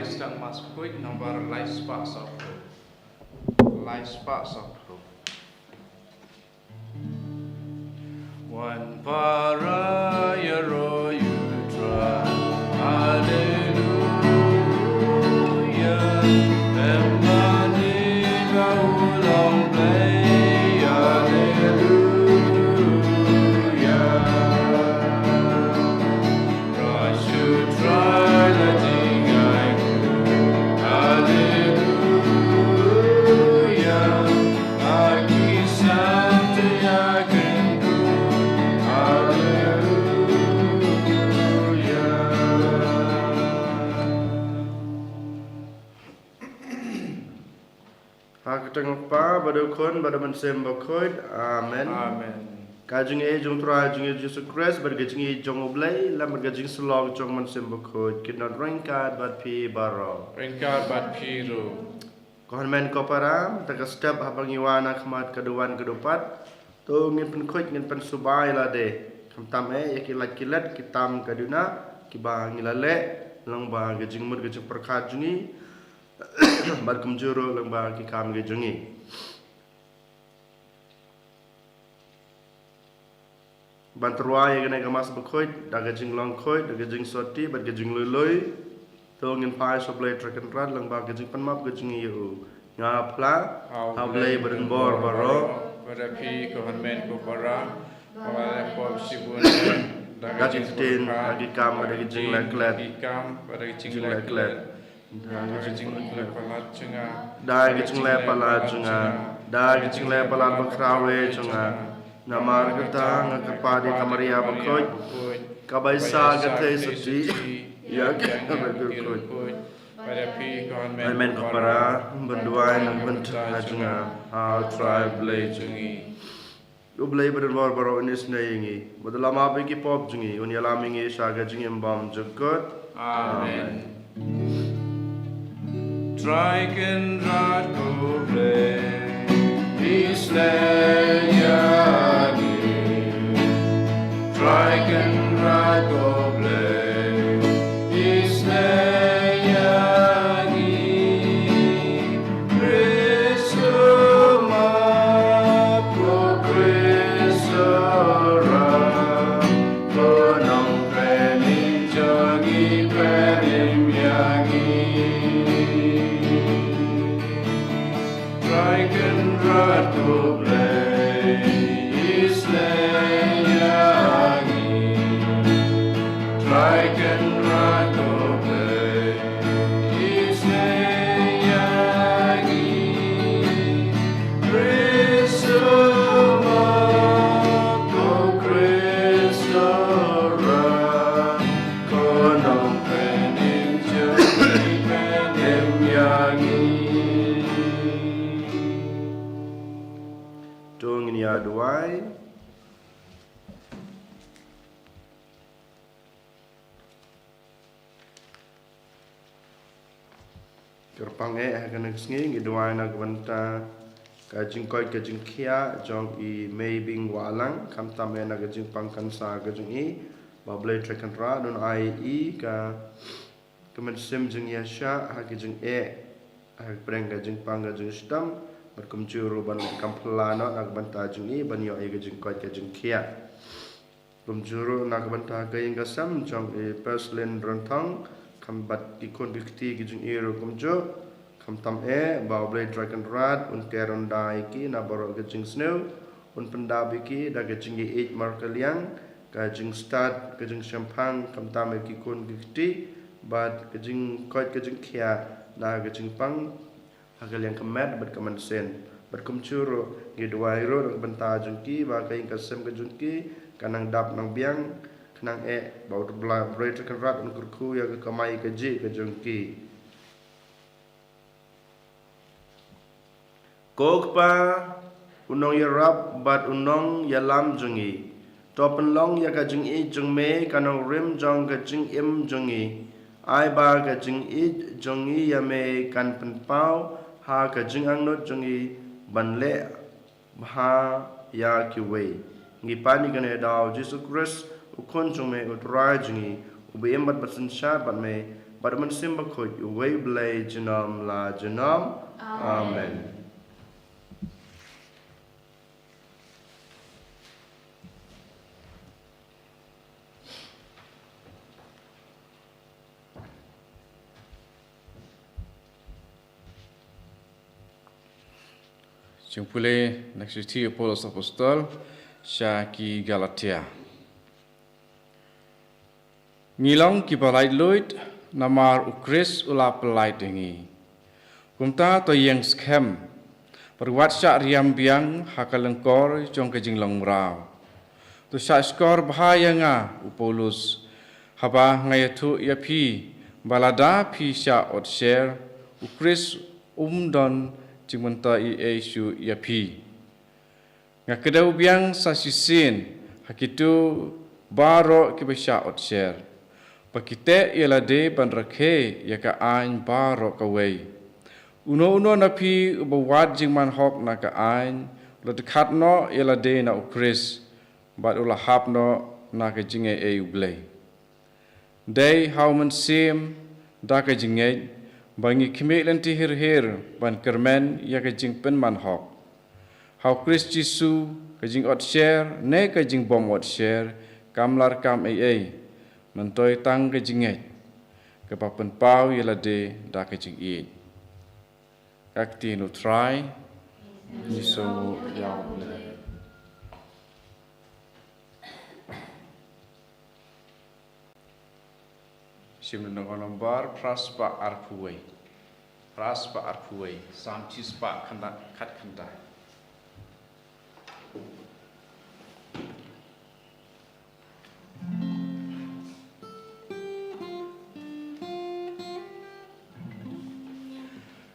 stang mas kuit nomor life sparks of hope. Life sparks of hope. One para yaro you try. Hallelujah. Emani long play. Hallelujah. I should try letting I go. Hallelujah. I keep something I can do. Hakatang pa badukun badaman sembakod. Amen. Amen. Kajing jong tra jong Jesus Christ bergajing jong oblay lam bergajing selong jong man sembakod kinot ringkat bat pi baro. Ringkat bat piru. Kohon ko param taga step habang iwana khamat keduan kedupat to ngin pen khoj ngin pen subai la de kam tam yakilat kilat kitam kaduna kiba ngilale lang ba gajing mud gajing perkhat jungi bar kumjuro lang ba ki kam ge jungi bantrua ye gane gamas bekhoj daga jing long khoj daga jing soti bat gajing lului to ngin pai soblay trakan rat lang ba gajing panmap gajing yu nga pla hablay badan bor baro pada pi kohon men ko para pada pop sibun daga tin agi kam daga jing laklet kam pada jing laklet daga jing laklet pala cunga daga jing le pala cunga daga jing le pala bakrawe cunga namar gata ngakapadi kamaria bakhoj kabaisa gathe sati ya kabagur pada pi kohon men ko para benduai nang bentah cunga how tribe lay cungi ublay badan bor baro inis nayingi badalama be ki pop jungi un yalamingi shaga jungi mbam jukot. Amen. Strike and rod go play, peace lay yagi. Strike and rod go play, peace lay yagi. Krisuma ko Krisora, konong preni jogi prenim yagi. Strike and rod go play, Islay yagi. Strike and rod go play, Islay yagi. Krisuma ko Kristora, konong prenim jogi prenim yagi. Tung ini aduai kerpang akan ngi ngiduai nak banta kajing koi kajing kia jong I maybing walang kam tam nak kajing pangkan sa kajing I bablay trekan ra don I ka kemen sim jeng yasha ha kajing ha preng kajing pang kajing stam berkumjuru ban kamplano nak banta jungi ban yo kajing koi kajing kia kumjuru nak banta kaying kasam jong perslin rontang kambat ikon bikti kajing ro kumjo kam tam bablay dragon rad un keron dai ki na baro kajing snow un pendabi ki da kajing 8 markaliang kajing start kajing champang kam tam ki kon bikti bat kajing koi kajing kia na kajing pang hagal yang kemat berkaman sen berkumcuro ngidwai ro benta jungki ba kain kasem ke jungki kanang dap nang biang kanang bau bla bread kan rat un kurku ya ke kamai ke ji ke jungki kokpa unong ya rap bat unong ya lam jungi topen long ya ka jungi jungme kanang rim jong ka jing im jungi ai ba ka jing I jungi ya me kan pen pau ha ka jing ang not jungi banle ha ya ki we ngi pani kane daw Jesus Christ ukon jung me utrai jungi ubi embat basin sha bat me But man simba khoi way blay janam la janam. Amen. Jumpule Naksiti Apollos Apostol Syaki Galatia. Ngilong ki balai luit namar ukris ula pelai dengi. Kumta to yang skem perwat syak riam biang hakalengkor jong kejing long rau. To syak skor bahaya nga Apollos haba ngayatu yapi balada pi syak ot share ukris don cimenta Yesu yapi. Ngakadau biang sasisin hakitu baro kibasya ot share. Pakite ialah de bandrakhe yaka ain baro kawai. Uno napi ubawad jing manhok na ka ain lo dekat no ialah de na ukris bat ulah hap no na ka jinge ublay. Day how man sim da ka jinge bangi kimik lenti hir ban kermen ya ka jing pen manhok. How Chris Jisu ka jing ot share ne ka jing bom ot share kamlar kam mentoi tang ka jinge ka papen pau ialah de da ka jing i. Kakti nu try ni so ya Simul nomor praspa arpuai. Praspa arpuai. Samcis pak kanda kat kanda.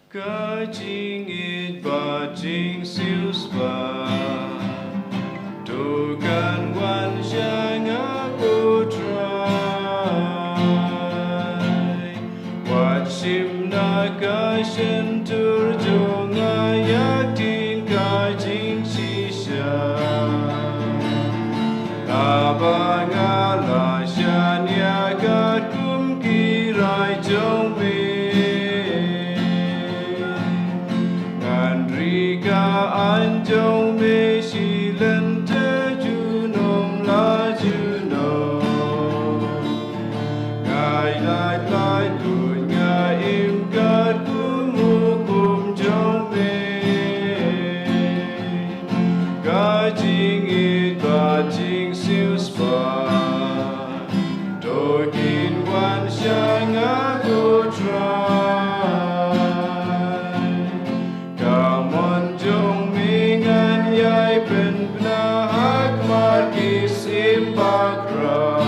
Kajing it bajing sius ba. Tukan wan syang aku Simna ka sentur jonga yakin ka jing sisa Labanga la syanya ka kum kirai jong me Ngandri ka anjong me silen te junom la junom Ngai lai lai im God kumukum jombe Gajing it bajing sius pa Dogin wan syang aku try Kamon jong mingan yai pen benahak markis impak rau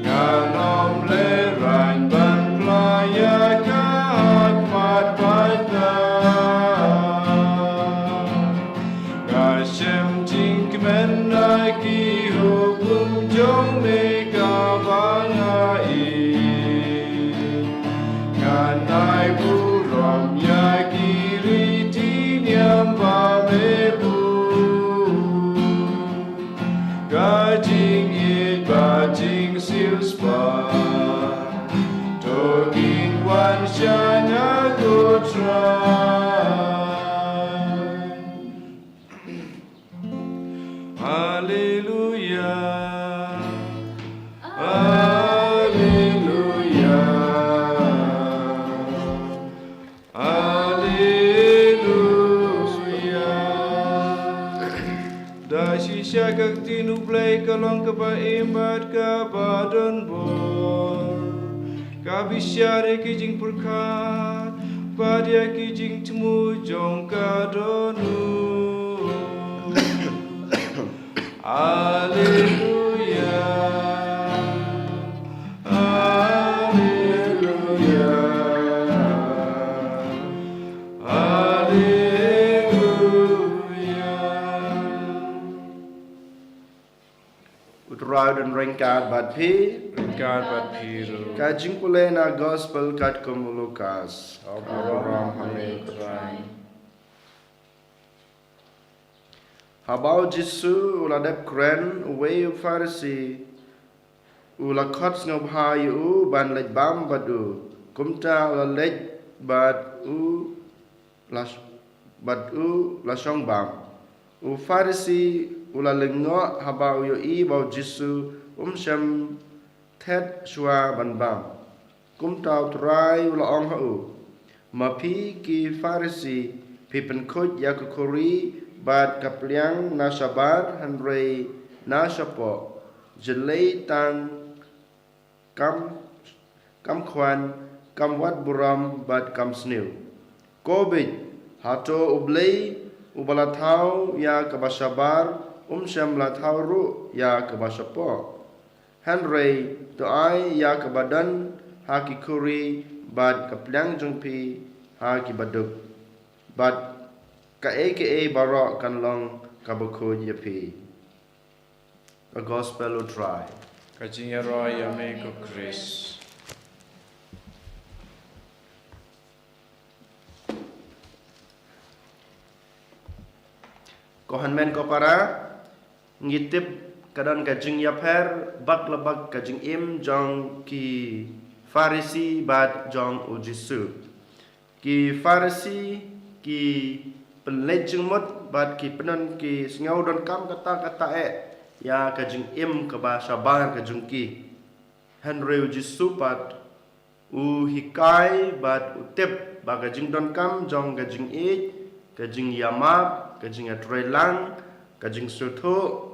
Nganom lerang ya kahak pada Gashem jing menaki hukum jong meka bangai Nganai burom ya kiri tinyam pamebu Gajing it bajing sius pa Togin wan syang aku try Hallelujah Hallelujah Hallelujah Dasi syakak tinu play kalong kebaimbat kabadon bor Kabisyare kijing purkat Padia kijing temu jong kadonu Haleluya Haleluya Haleluya Utrau dan ringkat bat pi God but Piru. Kajing pule na gospel kat kumulukas. Abraham Hamid Rai. Habau Jisu uladep kren uwe Farisi ula khot ngau bhai ban lech bam badu kumta ula lech bad las bad lasong bam Farisi ula lengo haba i bau Jisu sham thet shua ban bam kumta trai ula ong mapi ki Farisi pipen khut yakukuri bad kapliang na sabar hanrei na sapo jelei tang kam khwan kam wat buram bad kam snew kobit hato ublei ubala thau ya kabasabar sham la thau ru ya kabasapo hanrei to ai ya kabadan haki kuri bad kapliang jungpi haki baduk bad ka barok kan long kabako yapi. A gospel will try. Kajing roy yame ko Chris. Kohan men ko para ngitip kadan kajing yaper bak labak kajing im jong ki Farisi bad jong ujisu. Ki Farisi ki penlejeng mot bad ki penon ki sengau don kam kata ya kajing im keba sabar kajung ki Henry ujisu bad hikai bad utip ba kajing don kam jong kajing kajing yamap kajing atrelang kajing soto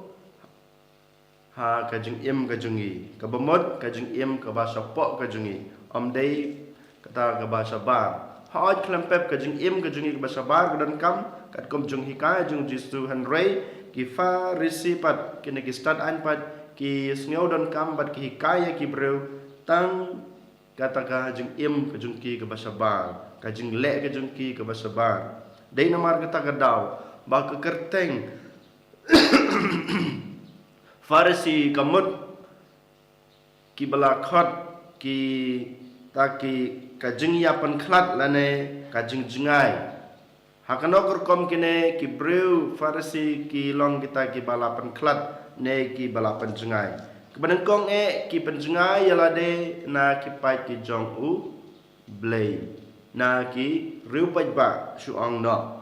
ha kajing im kajungi kabamot kajing im keba sapok kajungi amdei kata keba sabar hoi klempep kajing im kajungi keba sabar dan kam kat kom jung hikai jung Jisu Henry ki Farisi pat kene ki start an pat ki sngau dan kam pat ki hikai ki breu tang kata kajing im kajung ki keba sabar kajing le kajung ki keba sabar dei namar kata kadau ba kekerteng Farisi kamut ki balakhat ki taki kajing yapan khlat lane kajing jingai hakanok kom kine ki breu Farisi ki long kita ki balapan khlat ne ki balapan jingai kebenengkong ki penjingai yalade na ki pai ki jong blei na ki riu pajba suang no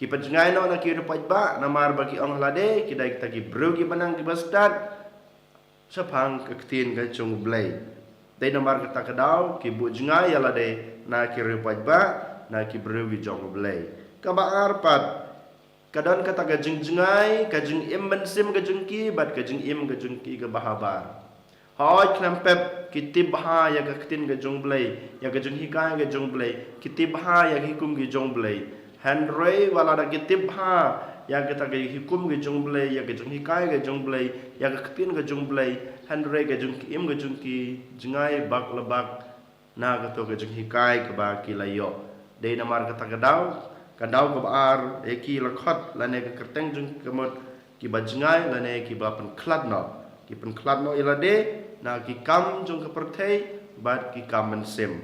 ki penjengai no na ki rupai ba namar bagi ong lade ki dai kita ki bro ki banang ki bastad sapang kektin ka chung blai dai namar kita kadau ki bu jengai ya lade na ki rupai ba na ki bro ki jong blai ka ba arpat kadon kata ka jengai ka jeng im bensim ka jeng ki bat ka jeng im ka jeng ki ka bahabar hoi klempep ki tibha ya ka ktin ka jong blai ya ka jeng hikai ka jong blai ki tibha ya hikum ki jong blai Henry wala da kitib ha ya kita ke hukum ke jong blai ya ke jong hikai ke jong blai ya ke kepin ke jong blai Henry ke jong im ke jong ki jengai bak lebak na ke to ke jong hikai ke ba ki layo de namar kata kadau ke bar ki lakhot lane ke kerteng jong kemot ki ba jengai lane ki ba pen klat no ki pen klat no ila de na ki kam jong ke perthei bat ki kam mensem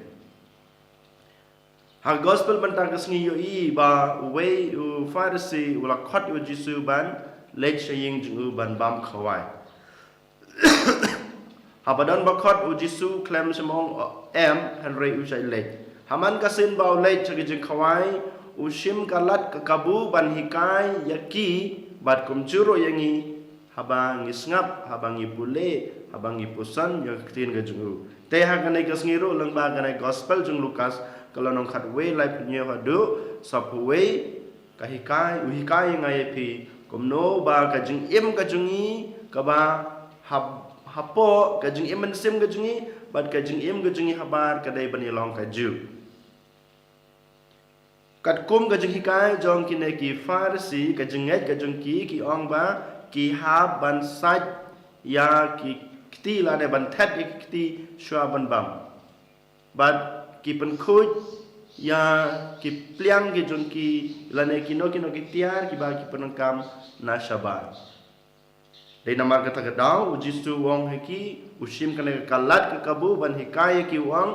ha gospel bantang kesngi yo ba way Farisi ula khot yo Jisu ban lech saying jung ban bam khawai ha badan ba khot u Jisu klem semong Henry u sai lech haman kasin ba lech chagi jing khawai u shim kalat ka kabu ban hikai yaki bat kum juro yangi habang isngap habang ipule habang ipusan yo ktin ga jung te ha kanai kesngi ro lang ba kanai gospel jung Lukas kalau nong khat we lai punya hadu sap we kahikai uhikai ngai pi komno ba ka jing im ka jungi ka ba hapo ka jing im sim ka jungi bat ka jing im ka jungi habar ka dai bani long ka ju kat kum ka jing hikai jong kine ki Farisi ka jinget ka jung ki ong ba ki ha ban saj ya ki kti la de ban thet kti shwa ban bam bat ki pen khut ya ki pliang ki jong ki lane ki no ki tiar ki ba ki penengkam na sabar dei namar kata kadau Jisu wong heki usim kana kalat ke kabu ban hikai ki wong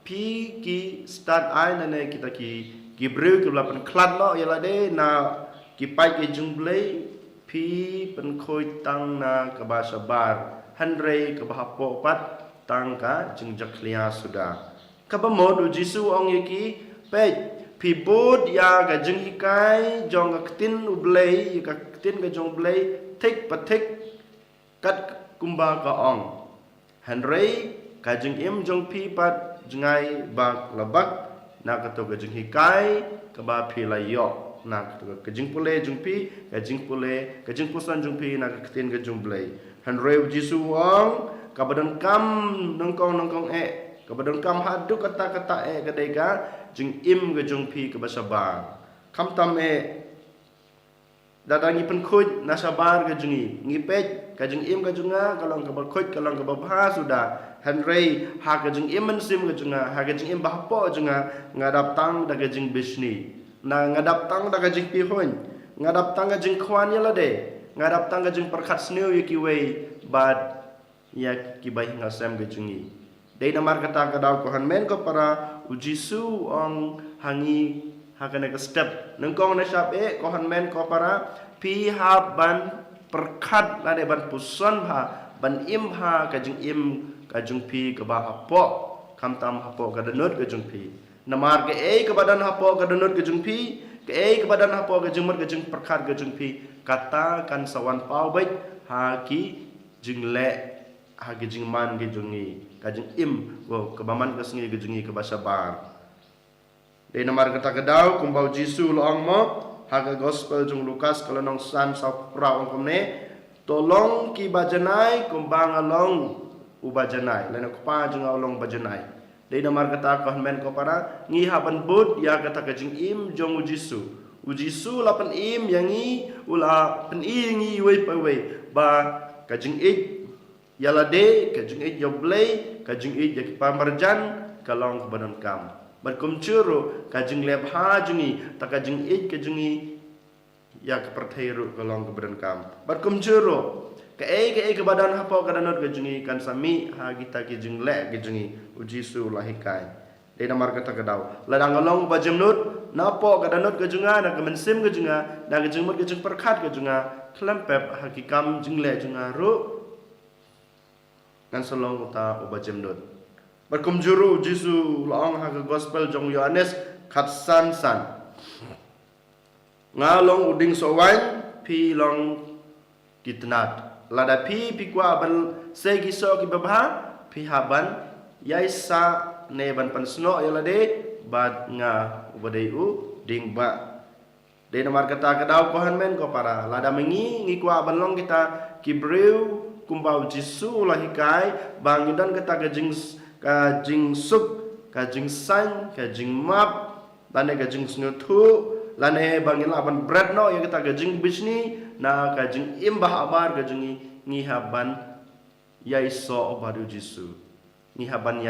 pi ki start ai nane kita ki breu ki lapan klat no ya lade na ki pai ki jong blai pi pen khoi tang na ka ba sabar Henry ke bahapo pat tangka jeng jaklia sudah. Kabamod u Jisu ong yaki pej pibut ya ga jeng hikai jong ga ketin u blei ga ketin ga jong blei tik patik kat kumba ka ong. Henry ka jeng im jong pi pat jengai bak labak na ka to ga jeng hikai ka ba pi la yo. Nak ke jing pule jung pi ke jing pule ke jing pusan jung pi nak ketin ke jung blai Henry Jisu wong ka badan kam nongkong ka badan kam hadu kata ke deka jing im ke jung pi ke basabar kam tam dadangi pen khoj na sabar ke jungi ngipet ka jing im ke junga kalong ke khoj kalong ke babha sudah Henry ha ke jing im men sim ke junga ha ke jing im bahpo junga ngadap tang da ke jing bisni na ngadap tang da gajing pihon ngadap tang gajing khwan ya lade ngadap tang gajing perkhat sneu yaki wei bad ya ki bai ngasam gajungi dei namar kata kadau ko hanmen ko para ujisu ong hangi hakane ke step nengkong na syap ko hanmen ko para pi ha ban perkhat lade ban puson ha ban im ha gajing im gajung pi ke ba hapo kam tam hapo gadanut gajung pi namar ke ke badan hapo ke denut ke jungpi ke badan hapo ke jumur ke jung perkhat ke jungpi kata kan sawan pau baik haki jingle haki jingman ke jungi ka jing im go ke baman ke sengi ke jungi ke basabar de namar kata kedau kumbau Jisu loang mo haga gospel jung Lukas kalau nong san sa pra ong komne tolong ki bajanai kumbang along ubajanai lena kupa jung along bajanai dei namar kata ko men ko para ngi haban bud ya kata ka jing im jong ujisu lapan im yangi ula pen ingi wei pa wei ba ka jing ik yala de ka jing ik yoblei ka jing ik yak pamarjan kalong badan kam berkum churu ka jing leb ha jungi ta ka jing ik ka jungi yak perthairu kalong badan kam berkum churu ke badan hapo kadanot ke jungi kan sami ha kita ke jing le ke jungi ujisu lahikai de namar kata kadau ladang along bajemnut napo kadanot ke junga na ke mensim ke junga na ke jingmut ke jing perkhat ke junga klempep hakikam jing le junga ru kan salong ta ubajemnut berkum juru ujisu laong ha ke gospel jong Yohanes khatsan san ngalong uding sowan pi long kitnat lada pi kwa ban segi so ki babha pi haban yaisa ne ban pansno ya lade bad nga ubadai u ding ba de namar kata kadau ko han men ko para lada mengi ngi kwa ban long kita ki breu kumbau Jisu lahikai bangidan kata ka jing suk ka jing san ka jing map lane ka jing snutu lane bangila ban bread no ya kita ka jing bisni na kajing imbah abar kajing ngihaban yaiso obadu Jisu ngihaban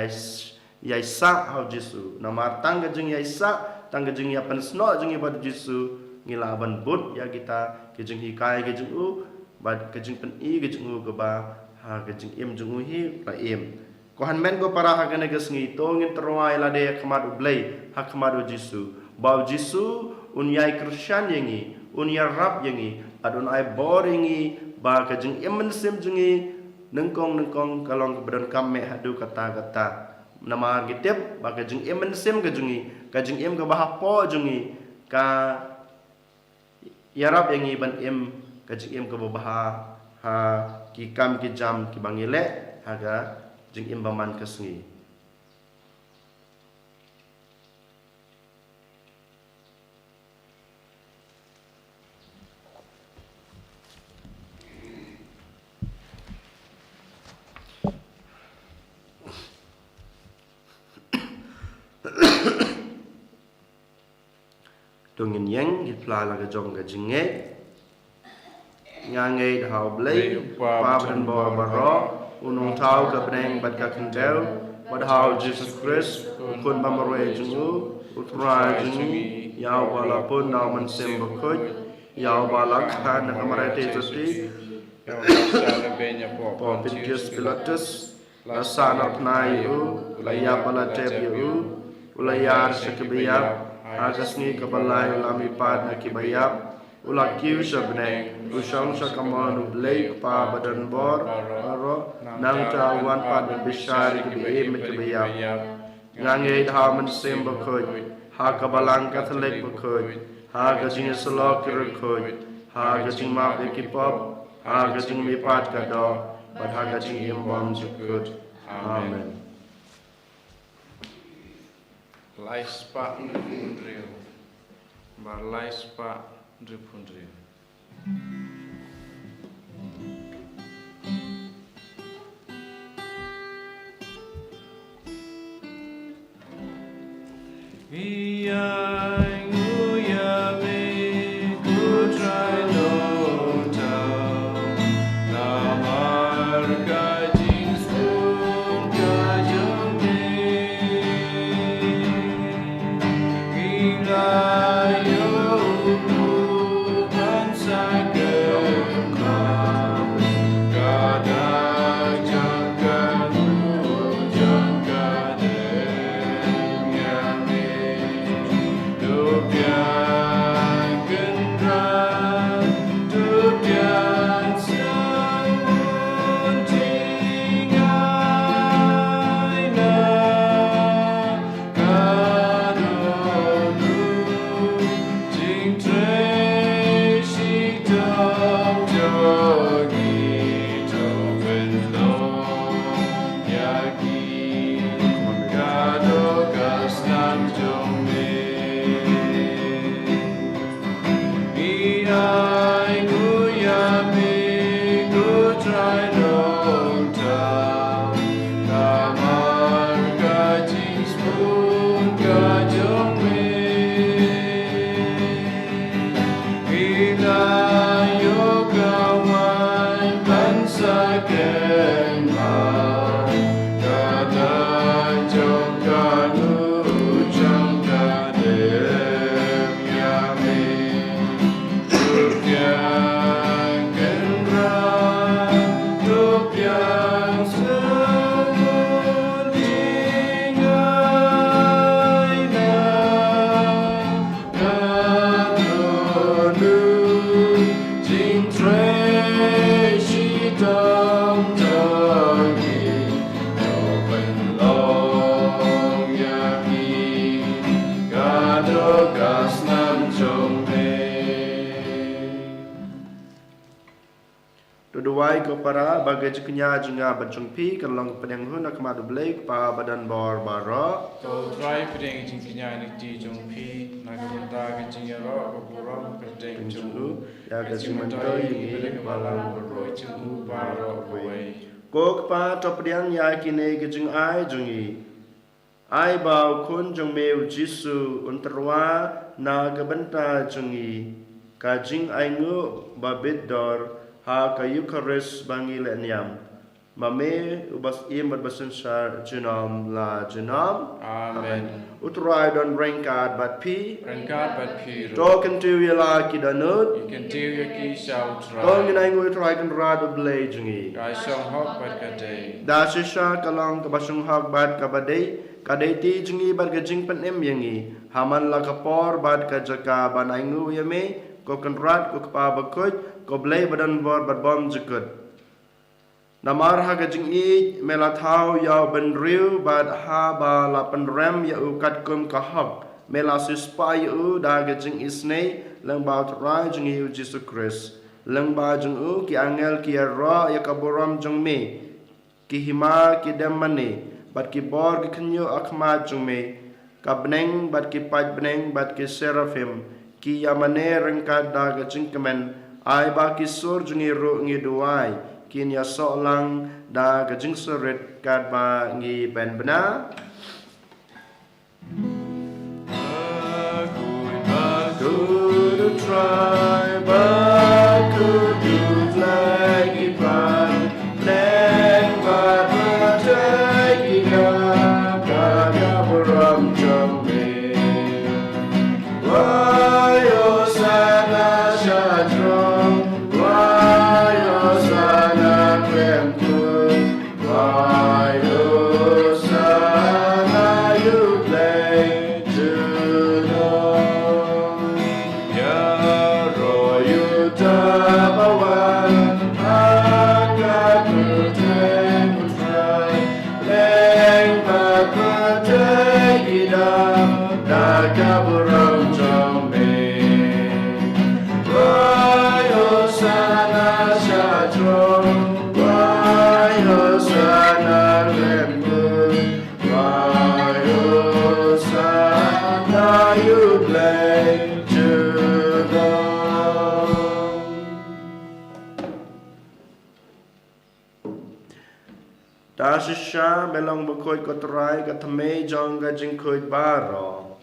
yaisa hau Jisu namar tang kajing yaisa tang kajing yapan sno jing ibadu Jisu ngilaban bud ya kita kajing hikai kajing u bad kajing pen i kajing u keba ha kajing im jing u hi la im kohan men ko para ha kene kesngi to ngin terwai lade khamad ublei ha khamad Jisu bau Jisu unyai Krisyan yangi unyai rap yangi adon ai boringi ba ka jing emen sim jungi nengkong kalong keberan kame hadu kata nama gitep ba ka jing emen sim ka jungi ka jing em ka bahapo jungi ka yarap yangi ban em ka jing em ka baha ha ki kam ki jam ki bangile haga jing em baman kasngi dongin yang gitla la gajong gajinge ngange dhau blei pa ban bo baro unong tau ka breng bat ka kendel badhau Jesus Christ kun bamare jungu utra jungi yau bala pun na man sem bokoj yau bala khan na kamare te joti po Pontius Pilatus la sana pnai u laya bala te u ulayar sekebiyab agasni kabalay ulami pad na kibayab ulak kiu sabneng usang sakaman ublay pa badan bor aro nang tawan pa dan bishari ke bi mit biyap ngange dhaman sem bakhoj ha kabalang katholik bakhoj ha gajing salok kirkhoj ha gajing ma ekipop ha gajing mi pat kado but ha gajing imbam jukut amen Lais pa ndriu. Bar lais pa ndriu. Tuduai ko para bagai jeknya jenga bajungpi kalong pedang hun nak madu blake pa badan bor baro To try pedeng jingkinya ni ti jongpi nagabunda kecingyaro baburo pedeng jonghu ya gajimanto pedeng ini balang beroi jonghu baro boy. Kok pa to pedang ya kine gejeng ai jungi ai bau kun jong meu jisu unterwa na gabenta jungi kajing ai ngu babit dor ha kayu karis bangi lenyam mame ubas im basen sar junam la junam Amen. utrai don rengkat bat pi Rengkat bat piru. token tu yala kidanut You can do your key shout tong try. ngai ngoi trai kan rad blay jungi Gai song hok bat kate. da shisha kalong kabasung hak bat kabadai kadai ti jungi bat gajing penem yangi haman la kapor bat kajaka banai ngu yame ko kan rad ko pa bakoj ko blay badan bor bat bom jukut namar ha gajing I mela thau ya ben riu bat ha ba la pen ram ya u kat kum ka hak mela sispa ya u da gajing isnei lang ba trai jing yu Jesus Christ lang ba jing u ki angel ki ra ya kaboram jong me ki hima ki demane bat ki bor ki khnyo akhma jong me ka bneng bat ki pat bneng bat ki seraphim ki yamane rengkat da gajing kemen ai ba ki sur jing ru ngi duai kin ya so lang da gajing surit kat ba ngi ben bena Aku try aku du lagi pan neng ba tai ga ga beram jambe wayo sana syadron wayo sana kremku wayo sana you play to know ya ta shisha belong bakoi kotrai ka thame jong ka jing khoi baro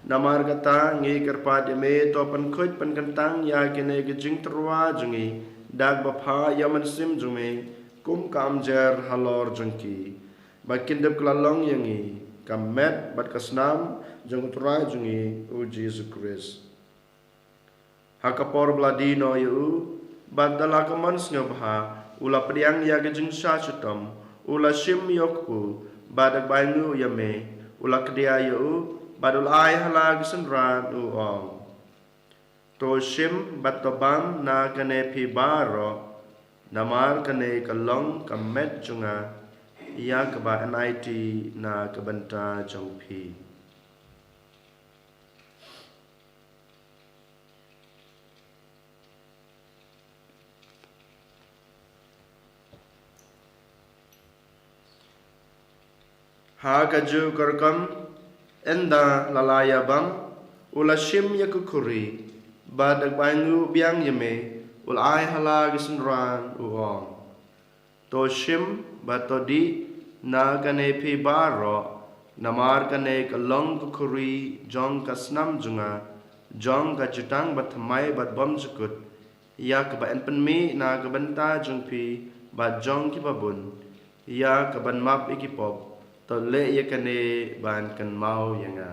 namar kata ngi kerpa de me to pan khoi pan kantang ya kene ka jing trwa jungi dag bapha yaman sim jungi kum kam jer halor jungki bakin dep klalong yangi kamet bat kasnam jong trai jungi u Jesus Christ hakapor bladino yu badala kamans ngabha ula priang ya gejing sha chutam ula shim yokpu badak baingu yame ula kdia yu badul ai halag senran u ong to shim batobam na kane pi baro namar kane kalong kamet junga ya kaba NIT na kabanta jongpi ha kaju karkam enda lalaya bam ula shim yakukuri badak baingu biang yame ul ai hala gisenran uong to shim batodi na kane pi baro namar kane kalong kukuri jong kasnam junga jong ka jutang batmai bat bom jukut ya ka en penmi na ka benta jong pi bat jong ki babun ya ka ban map ikipop to le ye kane ban kan mau yanga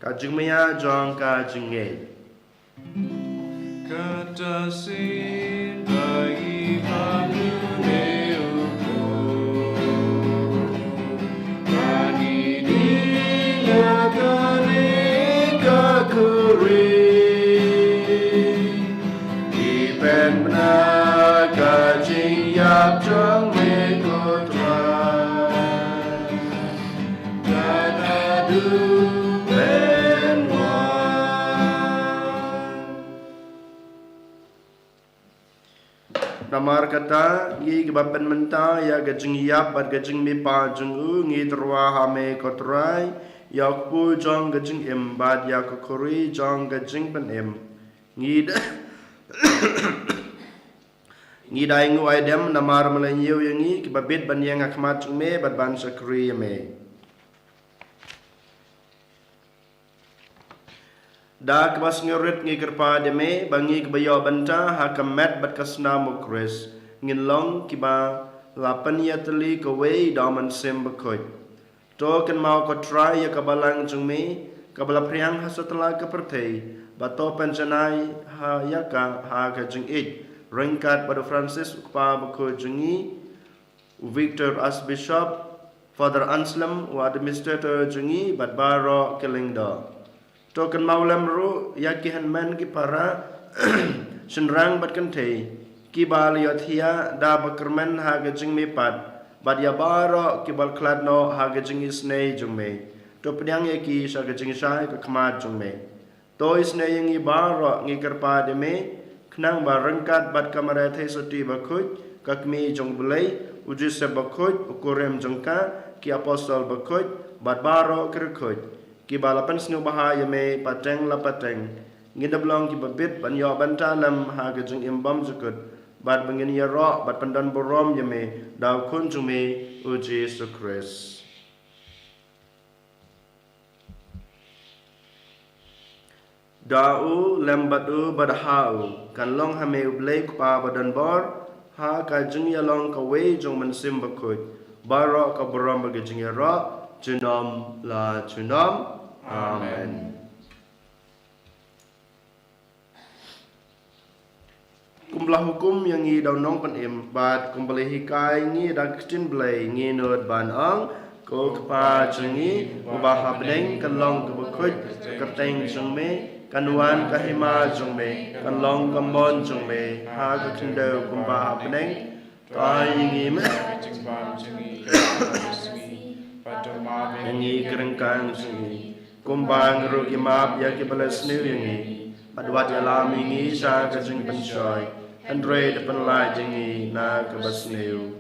kajing maya jong kajing nge kata sin bagi kamu neuku bagi dia kari kakuri ipen benar kajing yap jong mekotrai kata du namar kata ngi kebapen menta ya gajing yap bat gajing mi pa jung u ngi terwa hame kotrai ya pu jong gajing em bat ya kokori jong gajing pen em ngi ngi dai ngu aidem namar melenyu yangi kebabit ban yang akmat jung me bat ban sakri me da kebas ngorit ngi kerpa deme bangi kebayo banta hakamet bat kasna mukres ngin long kiba lapan ya teli kawei daman sem bakoi to kan mau ko try ya kabalang jungme kabala priang hasatla ka pertei bato panjanai ha yaka ha ka jung it ringkat pada Francis pa bako jungi Victor Archbishop Father Anselm wa administrator jungi bat baro kelingda token maulam ru yakihan man ki para senrang bat kante ki bal yathia da bakerman ha gajing me pat bad ya baro ki bal kladno ha gajing isne jungme to pdyang yaki sa gajing sai ka khmat jungme to isne yangi baro ngi karpa de me knang ba rangkat bat kamara the soti bakhut kakmi jong bulai uji se bakhut ukurem jongka ki apostol bakhut bat baro kirkhut ki balapan snu bahaya me pateng la pateng ngida blong ki babit ban yo bantalam ha ga jung imbam jukut bat bangin ya ro bat pandan borom yeme daw kun jume u Jesus Christ dau lembatu badhau kan long hame ublek pa badan bor ha ka jung ya long ka we jung man sim bakut baro ka borom ga jung ya ro Junam la junam. Amen. Kumlah hukum yang ngi daw nong pan im bat kumbali hikai ngi dak tin blai ngi nod ban ang ko kpa jungi ubah habneng kan long kabukut kateng jungme kanwan kahima jungme kan long kambon jungme ha ka tindo kumbah habneng tai ngi me yangi kerengkang sungi kumbang rugi map ya ki balas new yangi adwat ya lam yangi sa ka jing pensoy andre de penla jingi na ka bas new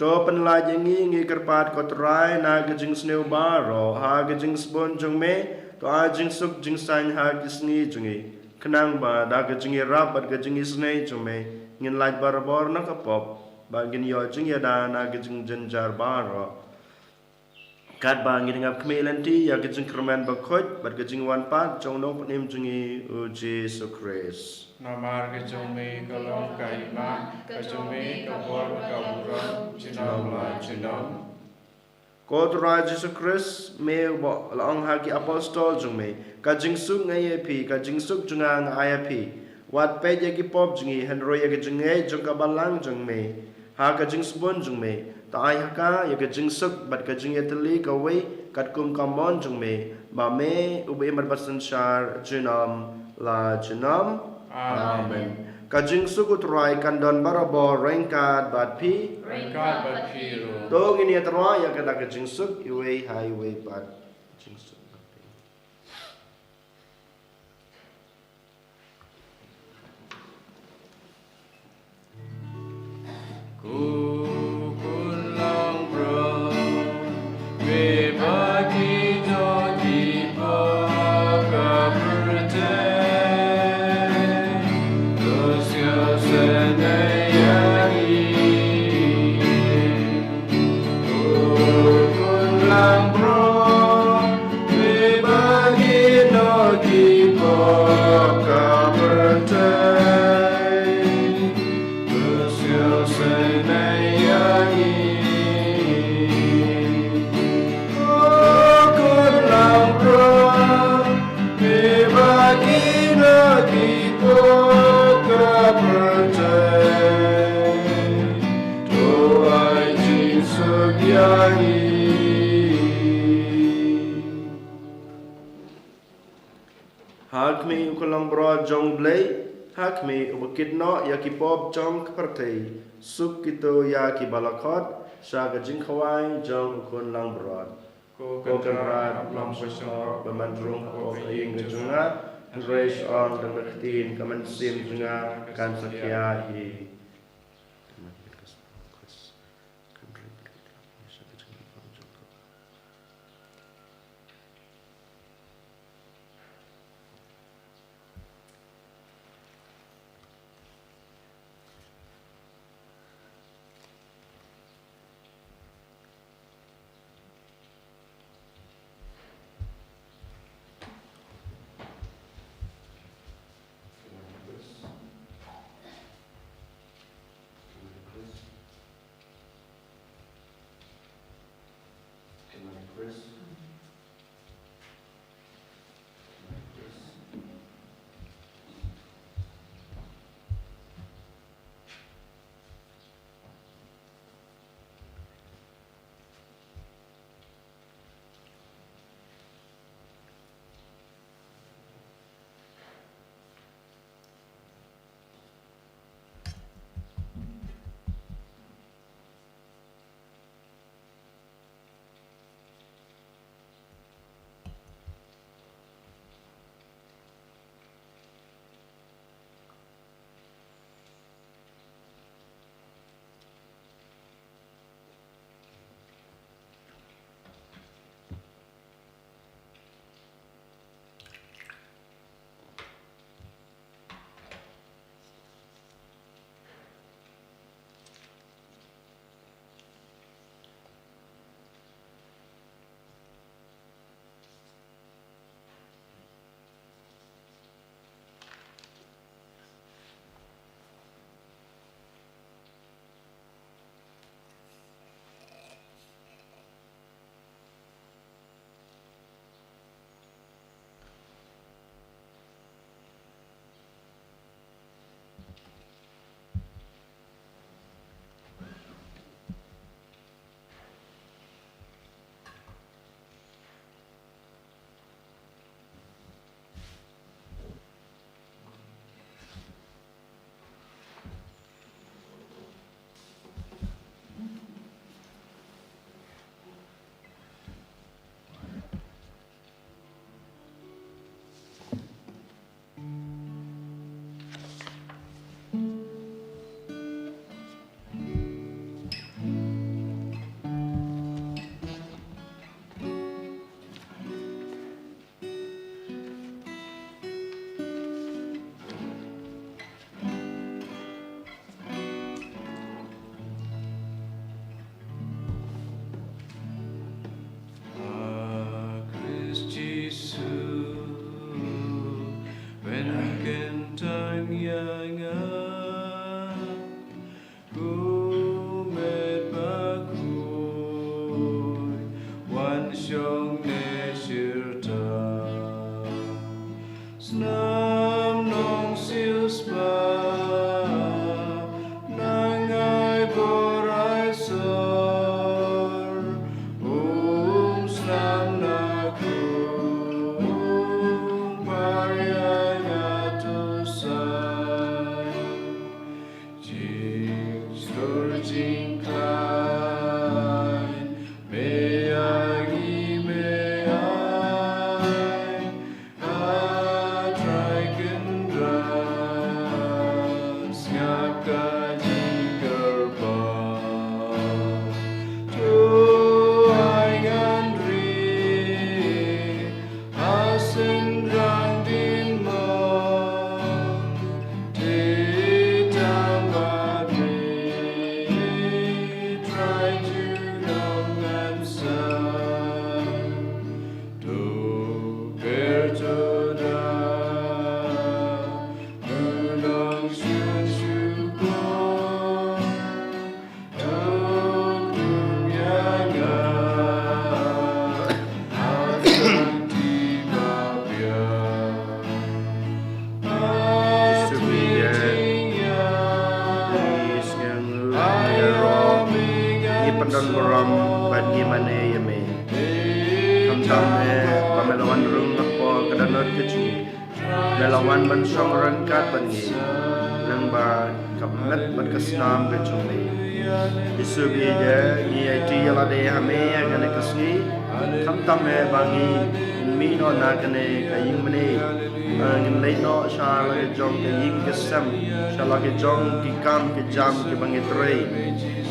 To penla jengi ngi kerpat kotrai na gajing sneu baro ha gajing spon jong me to a jing suk jing sain ha gisni jungi kenang ba da gajing rap bat gajing isnei jong me ngin laj barbor na kapop ba gin yo jing ya da na gajing jenjar baro kat ba ngi ngap kmelanti ya gajing kerman ba khoj bat gajing wan pat jong no panim jungi u Jesus Christ Namar kejome kalong kaima, kejome kabor kaburam, cinam la cinam. Kodra Jesus Christ me bo laong haki apostol jung me kajing suk ngai pi kajing suk junga ngai pi wat pe ye ki pop jungi henro ye ki jung ngai jung ka balang jung me ha kajing spon jung me ta ai haka ye kajing suk bat kajing ye teli ka wei kat kum kamon jung me ba me ube mar basan shar junam la junam Amen. Kajing sukut rai kandon barabo rengkat bat pi. Rengkat bat piru. Tong ini terwa ya kena kajing suk iwe highway bat kajing suk. Kukulang bro, bebagi jodi paka berte. Hakmi ukolang bro jong blay, hakmi ubakit no yaki pop jong kepertay, suk kito yaki balakot, syaga jing kawai jong ukon lang bro. Ko kenrat lam pasang bemandrung ko aying gejunga, race on dan berketin kaman sim junga kan sakyai. jing klein, meagi meai, atreiken dras, ngaka jing gerbang, tuai ngandri, asen drang din mon, ditambah try to long and sun, to bear to Unang syukur, tunyangan, asan tiba biar, Ni pendan beram bagi mana ya me. Kamtam pamelawan rung takpo kedanot kecil. Melawan ban song rangkat bagi. Lengba kamet berkesnam kecil me. Isu biaya ni IT yalade hame agane kesni. Kamtam bangi mino nagane kaying mene. Ngin leino shala ke jong kaying kesam. Shala ke jong ki kam ke jam ke bangi trei.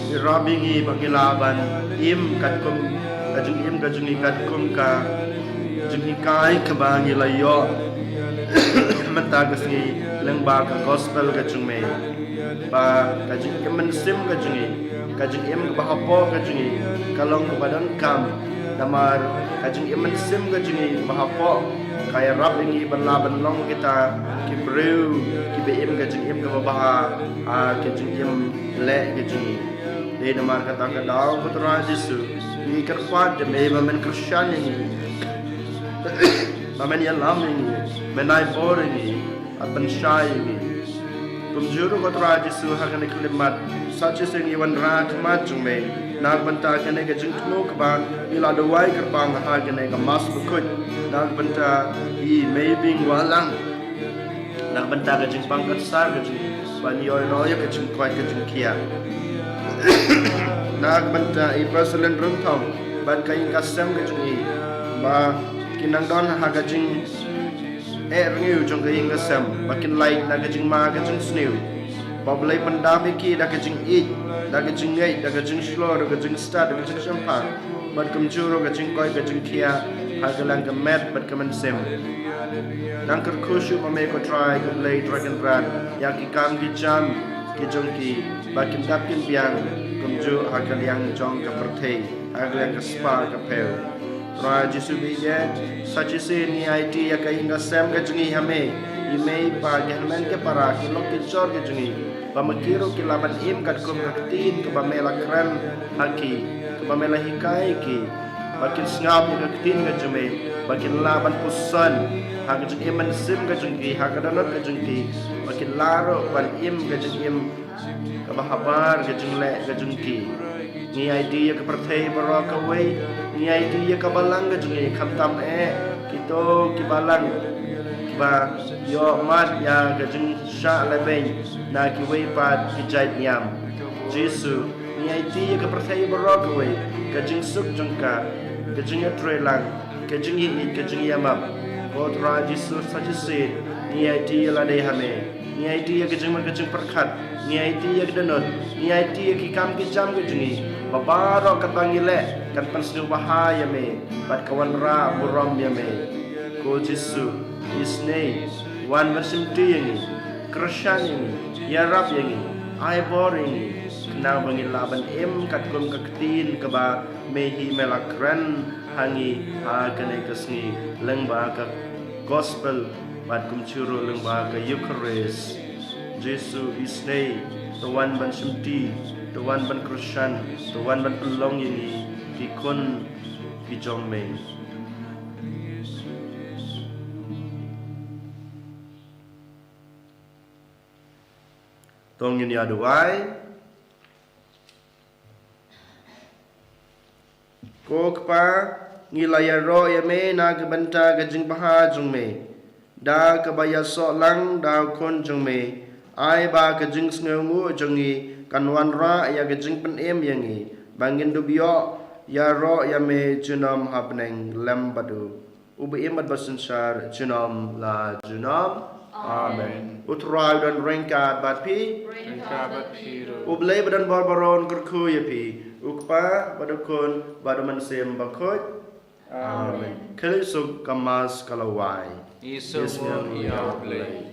Rabingi bagilaban im katkum kajung im kajungi katkum ka jungi kai ke bangi layo mentagasni lengba ka gospel kajung me ba kajung im mensim kajung im ke bahapo kajungi kalong ke badan kam damar kajung im mensim kajungi bahapo kaya rabingi banlaban long kita kibreu kibeim kajung im ke baha kajung im le kajungi Di namar kata kadau putra Yesus ni kerfat demi bamen Kristen ini bamen yalam ini menai bor ini apan syai ini kumjuru putra Yesus hakan iklimat saja sing iwan ra kemat jume nag banta kene ke jingkno keban ila dawai kerbang hakan ke mas bukut nag banta I maybing walang nag banta ke jingpang kesar ke jing ban yoy noy ke jingkwai ke jingkia Nag banta I preselen rentong ban kain kasem ke jungi ba kinang don ha ka jing rengiu jong kain kasem bakin lai na ka jing ma ka jing sniu ba blai pandam ki da ka jing I da ka jing ngai da ka jing shlo da ka jing sta da ka jing champang ban kum juro ka jing koi ka jing kia ha ka lang ka met ban ka man sem nang ker khushu ma me ko try ka blai dragon brand ya ki kam ki jam ki jong ki bakin dapkin biang kumju hagal yang jong ka perthei hagal yang ka spa ka peu tra jisu biye sachi se ni IT ya ka inga sem ka jungi hame imei pa gehman ke para ki lok ki chor ke jungi pamakiro ki laban im kat kum ka tin ka bamela kran haki ka bamela hikai ki bakin ngap ka tin ka jume bakin laban pusan hak jung iman sim ka jungi hak danot ka jungi bakin laro ban im ka jung kabahabar ke jungle ke jungki ni idea ke perthei baraka wei ni idea ke balang ke jungi khamtam kito ki balang ba yo mat ya ke jung sha leben na ki wei pat ki jait nyam Jesu ni idea ke perthei baraka wei ke jung suk jungka ke jung trelang ke jung I ke jung yamap ko tra Jesu sajise ni idea la dei hame ni idea ke jung perkhat ni idea ke danot ni idea ki kam ki jam ke jungi babaro kat bangile kat pansnu bahaya me bat kawan ra buram ya me ko Jesu isne wan versim tiyangi Krishnan ini ya rap yangi ai boring na bangilaban em kat kum kaktin ke ba mehi melakran hangi kane kasni lengba ka gospel bat kum churu lengba ka Eucharist Jesu isne the one ban simti the one ban Krishnan the one ban pelong ini ki kon ki jong me tong ini aduai ko kpa ngilaya ro ya me na ke banta ke jing paha jong me da ke baya so lang da kon jong me ai ba ke jing sngu jong ni kanwan ra ya gajing pen em yang i bangin dubio ya ro ya me junam hapneng lem badu ubi emat basensyar junam la junam amen utrai dan rengkat bat pi Rengkabat piru. ublay badan barbaron kurku ya pi ukpa badukun baduman sem bakut amen kelisuk kamas kalawai Isu ia play.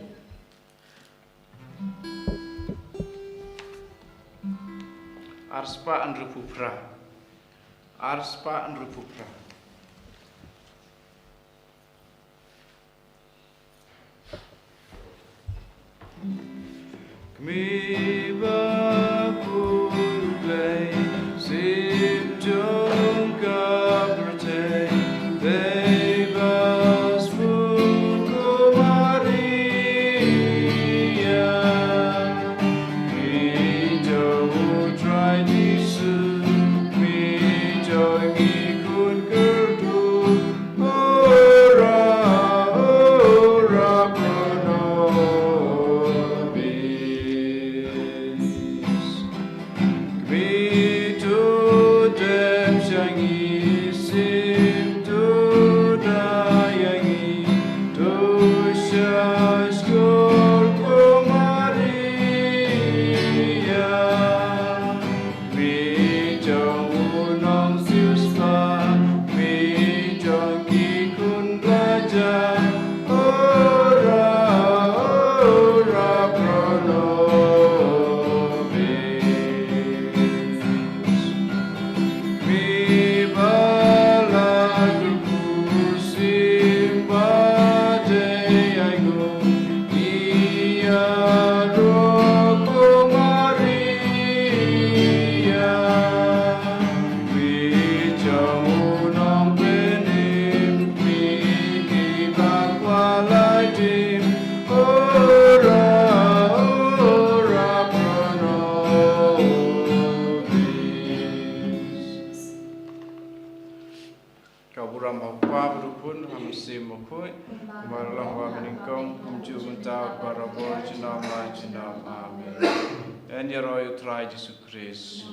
Arspa Andrew Pupra. Arspa Andrew Pupra. Kmiba play sim jong kaprate devas puku Maria Ijo try disu Ijo ikut kerdu ora Kaburam apa berupun hamsim mukui Kemarulah wa meningkong kumju mentau barabor jenam la jenam amin. En ya roy utrai Yesus Kristus.